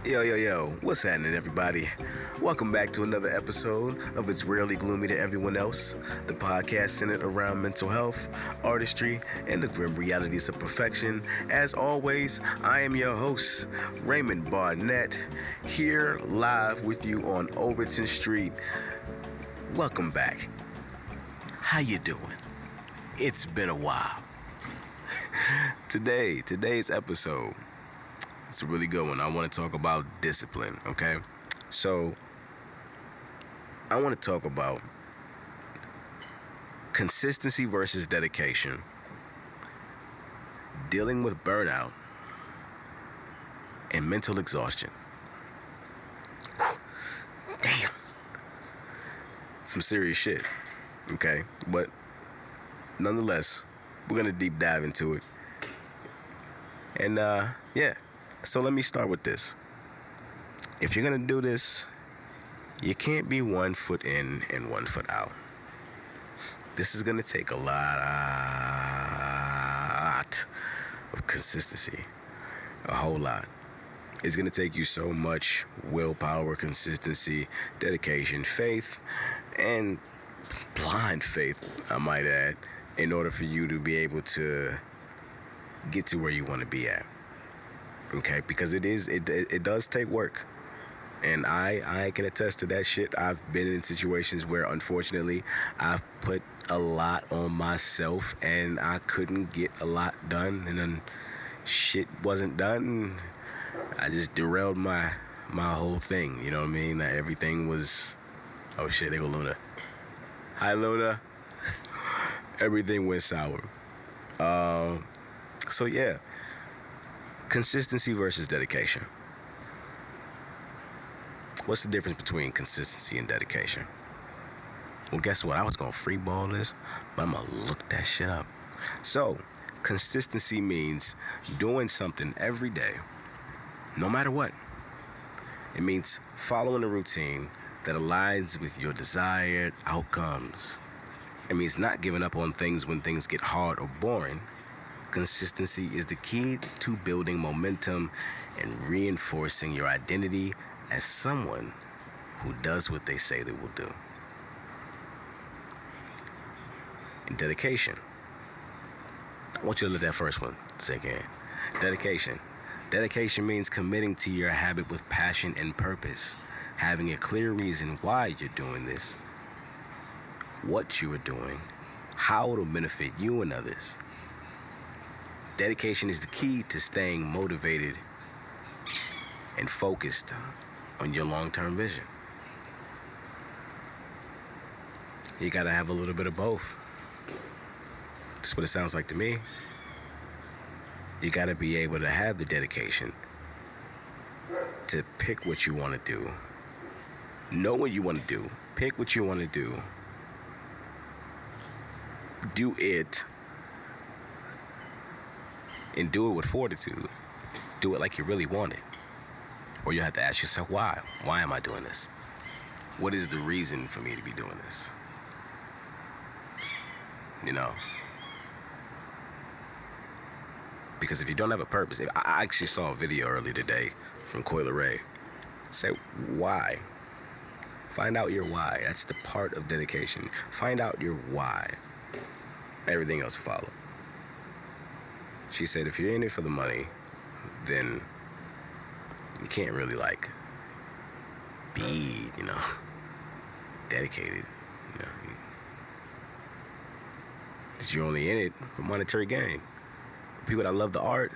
Yo, what's happening, everybody? Welcome back to another episode of It's Rarely Gloomy to Everyone Else, the podcast centered around mental health, artistry, and the grim realities of perfection. As always, I am your host, Raymond Barnett, here live with you on Overton Street. Welcome back. How you doing? It's been a while. Today's episode, it's a really good one. I want to talk about discipline, okay? So, I want to talk about consistency versus dedication, dealing with burnout, and mental exhaustion. Damn. Some serious shit, okay? But nonetheless, we're going to deep dive into it. And, yeah. So let me start with this. If you're going to do this, you can't be 1 foot in and 1 foot out. This is going to take a lot of consistency. A whole lot. It's going to take you so much willpower, consistency, dedication, faith, and blind faith, I might add, in order for you to be able to get to where you want to be at. Okay, because it does take work. And I can attest to that shit. I've been in situations where, unfortunately, I've put a lot on myself and I couldn't get a lot done, and then shit wasn't done. I just derailed my whole thing, you know what I mean? That everything was, oh shit, there go Luna. Hi, Luna. Everything went sour. So yeah. Consistency versus dedication. What's the difference between consistency and dedication? Well, guess what? I was going to freeball this, but I'm going to look that shit up. So, consistency means doing something every day, no matter what. It means following a routine that aligns with your desired outcomes. It means not giving up on things when things get hard or boring. Consistency is the key to building momentum and reinforcing your identity as someone who does what they say they will do. And dedication. I want you to let that first one sink in. Dedication. Dedication means committing to your habit with passion and purpose, having a clear reason why you're doing this, what you are doing, how it'll benefit you and others. Dedication is the key to staying motivated and focused on your long-term vision. You gotta have a little bit of both. That's what it sounds like to me. You gotta be able to have the dedication to pick what you want to do, know what you want to do, pick what you want to do it, and do it with fortitude. Do it like you really want it. Or you have to ask yourself, why? Why am I doing this? What is the reason for me to be doing this? You know? Because if you don't have a purpose, I actually saw a video earlier today from Coyle Ray. Say, why? Find out your why. That's the part of dedication. Find out your why. Everything else will follow. She said, if you're in it for the money, then you can't really, be, dedicated, Because you're only in it for monetary gain. People that love the art,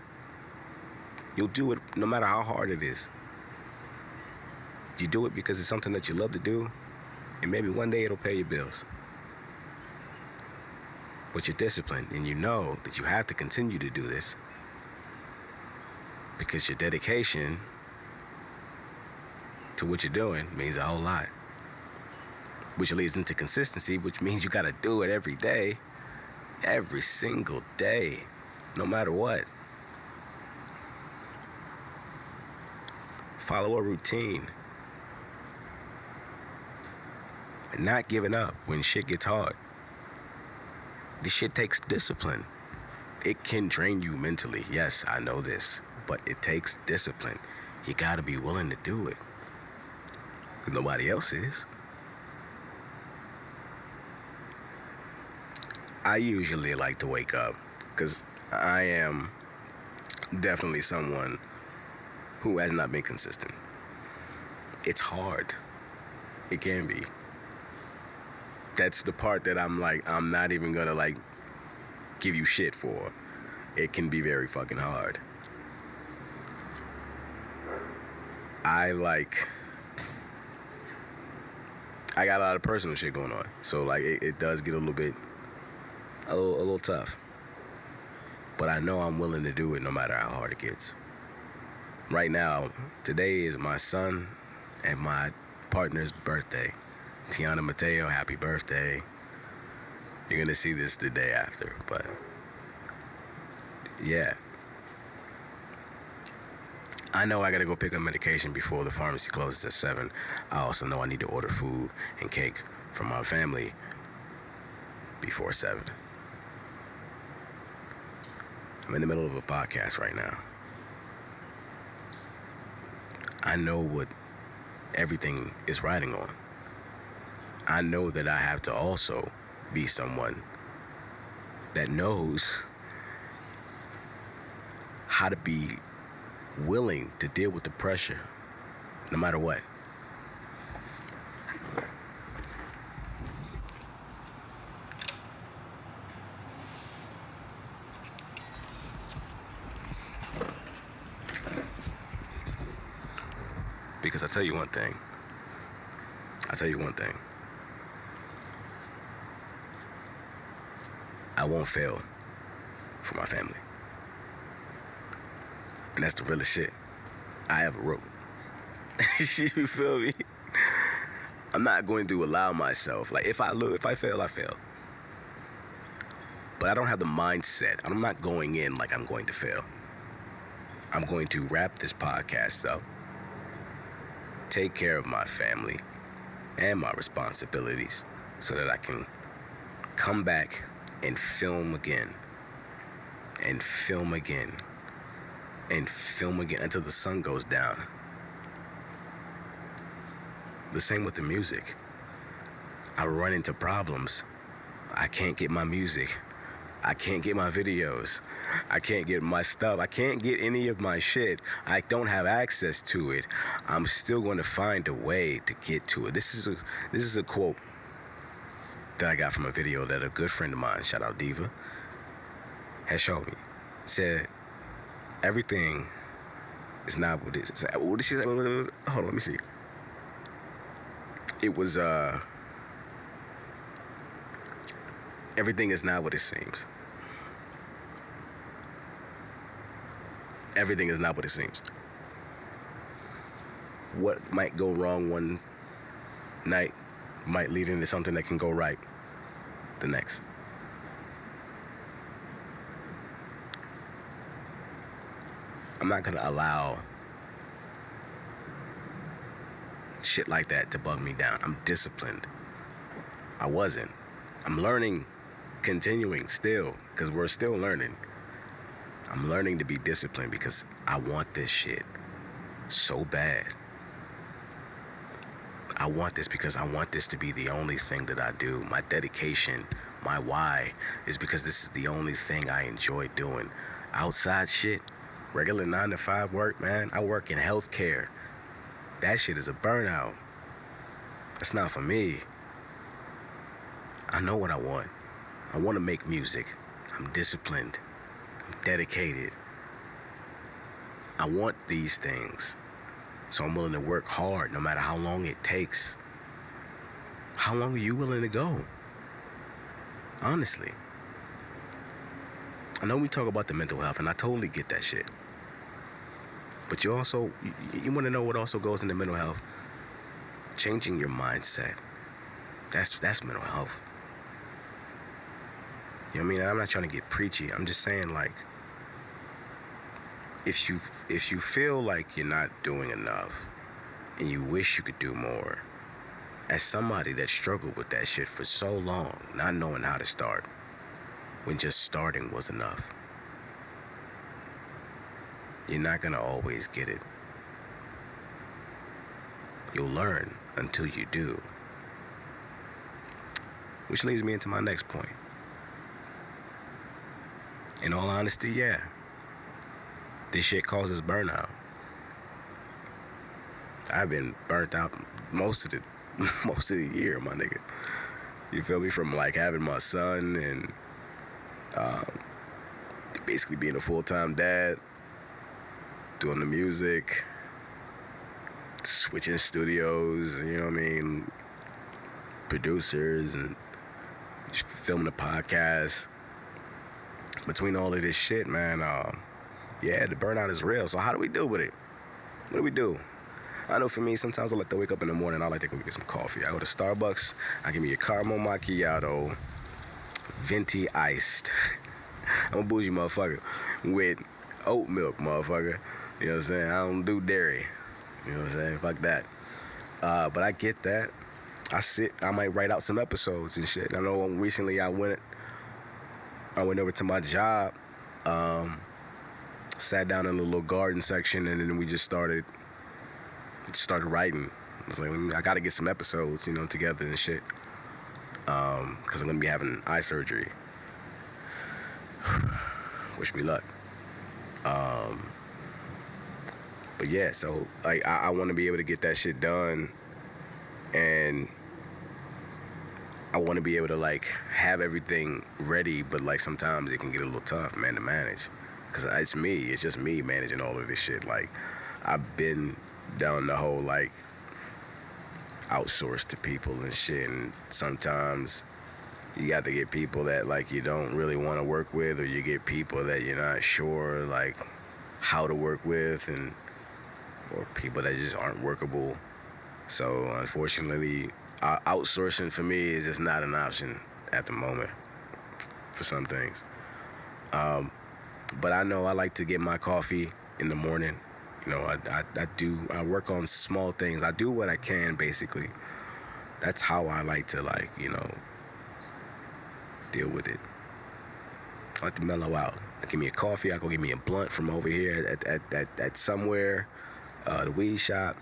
you'll do it no matter how hard it is. You do it because it's something that you love to do, and maybe one day it'll pay your bills. But you're disciplined, and you know that you have to continue to do this because your dedication to what you're doing means a whole lot, which leads into consistency, which means you got to do it every day, every single day, no matter what. Follow a routine and not giving up when shit gets hard. This shit takes discipline. It can drain you mentally. Yes, I know this, but it takes discipline. You gotta be willing to do it. 'Cause nobody else is. I usually like to wake up because I am definitely someone who has not been consistent. It's hard. It can be. That's the part that I'm not even gonna give you shit for. It can be very fucking hard. I got a lot of personal shit going on, so it does get a little tough. But I know I'm willing to do it no matter how hard it gets. Right now, today is my son and my partner's birthday. Tiana Mateo, happy birthday. You're gonna see this the day after, but yeah. I know I gotta go pick up medication before the pharmacy closes at 7. I also know I need to order food and cake for my family before 7. I'm in the middle of a podcast right now. I know what everything is riding on. I know that I have to also be someone that knows how to be willing to deal with the pressure no matter what. Because I tell you one thing. I won't fail for my family. And that's the realest shit I ever wrote. You feel me? I'm not going to allow myself, if I fail, I fail. But I don't have the mindset. I'm not going in like I'm going to fail. I'm going to wrap this podcast up, take care of my family and my responsibilities so that I can come back and film again and film again and film again until the sun goes down. The same with the music. I run into problems. I can't get my music. I can't get my videos. I can't get my stuff. I can't get any of my shit. I don't have access to it. I'm still going to find a way to get to it. This is a quote that I got from a video that a good friend of mine, shout out Diva, has showed me. Said, everything is not what it is. What did she say? Hold on, let me see. It was, everything is not what it seems. Everything is not what it seems. What might go wrong one night might lead into something that can go right the next. I'm not gonna allow shit like that to bug me down. I'm disciplined. I wasn't. I'm learning, continuing still, because we're still learning. I'm learning to be disciplined because I want this shit so bad. I want this because I want this to be the only thing that I do. My dedication, my why, is because this is the only thing I enjoy doing. Outside shit, regular 9-to-5 work, man. I work in healthcare. That shit is a burnout. That's not for me. I know what I want. I want to make music. I'm disciplined. I'm dedicated. I want these things. So I'm willing to work hard no matter how long it takes. How long are you willing to go? Honestly. I know we talk about the mental health, and I totally get that shit. But you want to know what also goes into mental health? Changing your mindset. That's mental health. You know what I mean? And I'm not trying to get preachy. I'm just saying, if you feel like you're not doing enough and you wish you could do more, as somebody that struggled with that shit for so long, not knowing how to start, when just starting was enough, you're not gonna always get it. you'll learn until you do. Which leads me into my next point. In all honesty, yeah, this shit causes burnout. I've been burnt out most of the year, my nigga. You feel me? From like having my son and basically being a full-time dad, doing the music, switching studios, you know what I mean, producers, and filming the podcast. Between all of this shit, man, yeah, the burnout is real. So how do we deal with it? What do we do? I know for me, sometimes I like to wake up in the morning, I like to go get some coffee. I go to Starbucks, I give me a caramel macchiato, venti iced. I'm a bougie motherfucker with oat milk, motherfucker. You know what I'm saying? I don't do dairy. You know what I'm saying? Fuck that. But I get that. I might write out some episodes and shit. I know recently I went over to my job, sat down in the little garden section, and then we just started writing. I was like, I gotta get some episodes, together and shit. Because I'm gonna be having eye surgery. Wish me luck. But yeah, so like I want to be able to get that shit done, and I want to be able to like have everything ready. But like sometimes it can get a little tough, man, to manage, because it's just me managing all of this shit. Like I've been down the whole like outsource to people and shit, and sometimes you got to get people that like you don't really want to work with, or you get people that you're not sure like how to work with, or people that just aren't workable. So unfortunately, outsourcing for me is just not an option at the moment for some things. But I know I like to get my coffee in the morning. I work on small things. I do what I can, basically. That's how I like to deal with it. I like to mellow out. I give me a coffee. I go get me a blunt from over here at somewhere, the weed shop.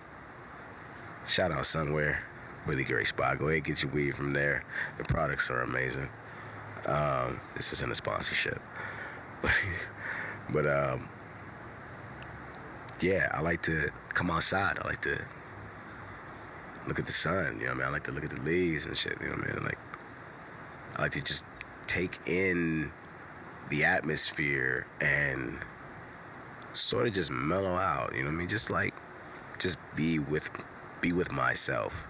Shout out somewhere, really great spot. Go ahead and get your weed from there. The products are amazing. This isn't a sponsorship, but yeah, I like to come outside. I like to look at the sun. You know what I mean? I like to look at the leaves and shit. You know what I mean? Like I like to just take in the atmosphere and sort of just mellow out, you know what I mean? Just be with myself,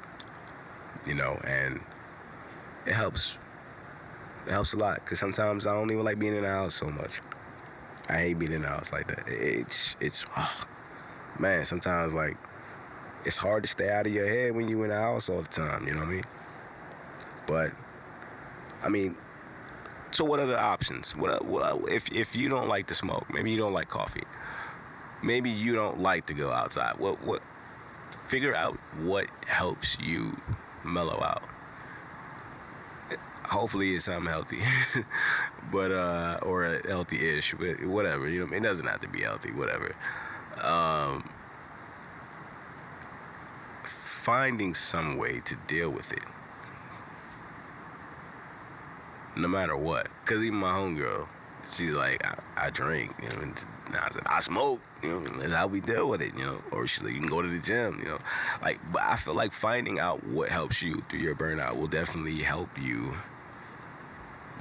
and it helps. It helps a lot, because sometimes I don't even like being in the house so much. I hate being in the house like that. Man, sometimes like it's hard to stay out of your head when you in the house all the time, you know what I mean? But I mean, so what are the options? What if you don't like to smoke? Maybe you don't like coffee. Maybe you don't like to go outside. What? Figure out what helps you mellow out. Hopefully it's something healthy, but or healthy-ish, whatever. It doesn't have to be healthy. Whatever. Finding some way to deal with it, no matter what. Because even my homegirl, she's like, I drink, and I said, I smoke, that's how we deal with it, or she's like, you can go to the gym, like, but I feel like finding out what helps you through your burnout will definitely help you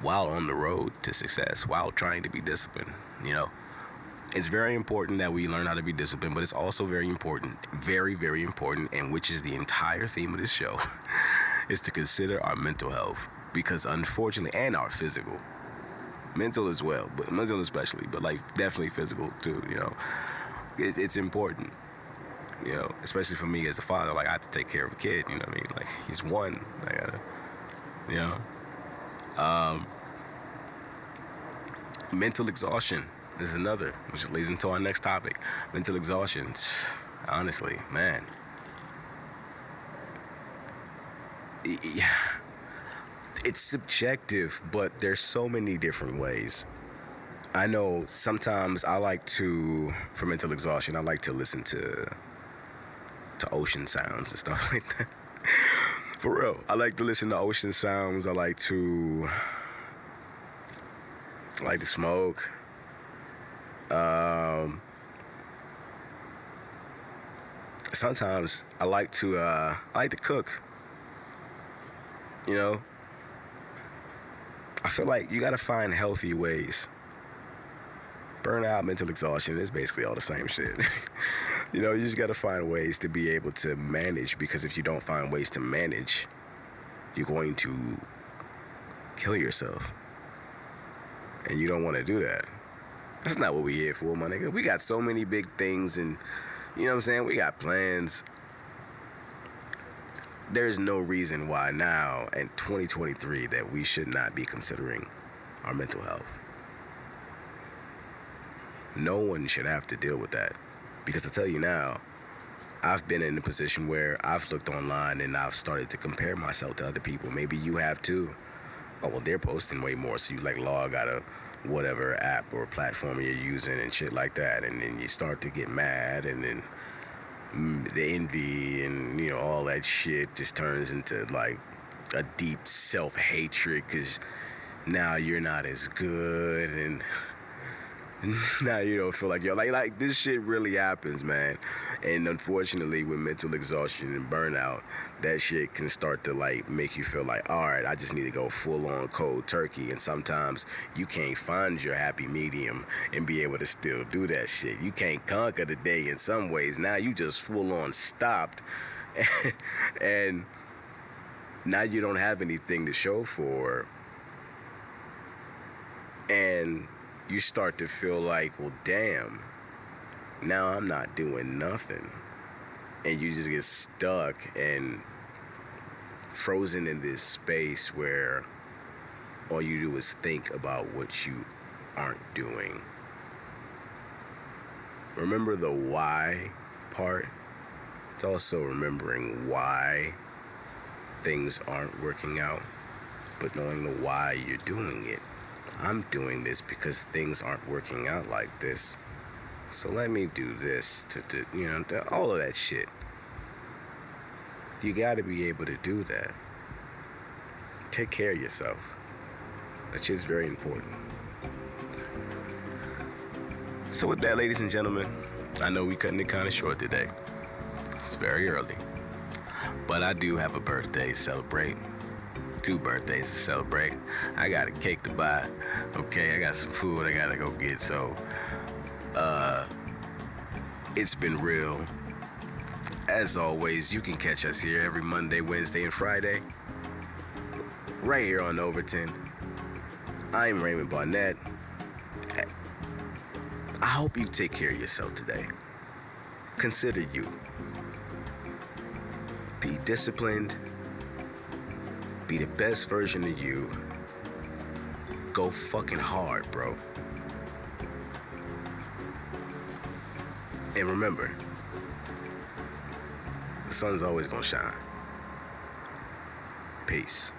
while on the road to success, while trying to be disciplined, It's very important that we learn how to be disciplined, but it's also very important, very, very important, and which is the entire theme of this show, is to consider our mental health. Because unfortunately, and our physical, mental as well, but mental especially, but like definitely physical too, it's important, especially for me as a father. Like I have to take care of a kid, you know what I mean? Like he's one, I gotta, mental exhaustion is another, which leads into our next topic. Mental exhaustion, honestly, man. Yeah. It's subjective, but there's so many different ways. I know sometimes for mental exhaustion, I like to listen to to ocean sounds and stuff like that. For real, I like to listen to ocean sounds. I like to smoke. Sometimes I like to cook. You know, I feel like you gotta find healthy ways. Burnout, mental exhaustion is basically all the same shit. You know, you just gotta find ways to be able to manage, because if you don't find ways to manage, you're going to kill yourself. And you don't want to do that. That's not what we here for, my nigga. We got so many big things, and you know what I'm saying? We got plans. There's no reason why now in 2023 that we should not be considering our mental health. No one should have to deal with that. Because I tell you now, I've been in a position where I've looked online and I've started to compare myself to other people. Maybe you have too. Oh, well, they're posting way more, so you like log out of whatever app or platform you're using and shit like that, and then you start to get mad, and then the envy and, you know, all that shit just turns into like a deep self-hatred, because now you're not as good, and now you don't feel like you're like this shit really happens, man. And unfortunately, with mental exhaustion and burnout, that shit can start to like make you feel like, all right, I just need to go full on cold turkey. And sometimes you can't find your happy medium and be able to still do that shit. You can't conquer the day in some ways. Now you just full on stopped, and now you don't have anything to show for, and you start to feel like, well, damn, now I'm not doing nothing. And you just get stuck and frozen in this space where all you do is think about what you aren't doing. Remember the why part? It's also remembering why things aren't working out, but knowing the why you're doing it. I'm doing this because things aren't working out like this. So let me do this to you know, all of that shit. You gotta be able to do that. Take care of yourself. That shit's very important. So with that, ladies and gentlemen, I know we cutting it kind of short today. It's very early. But I do have a birthday to celebrate. 2 birthdays to celebrate. I got a cake to buy. Okay, I got some food I gotta go get. So, it's been real. As always, you can catch us here every Monday, Wednesday, and Friday. Right here on Overton. I'm Raymond Barnett. I hope you take care of yourself today. Consider you. Be disciplined. Be the best version of you. Go fucking hard, bro. And remember, the sun's always gonna shine. Peace.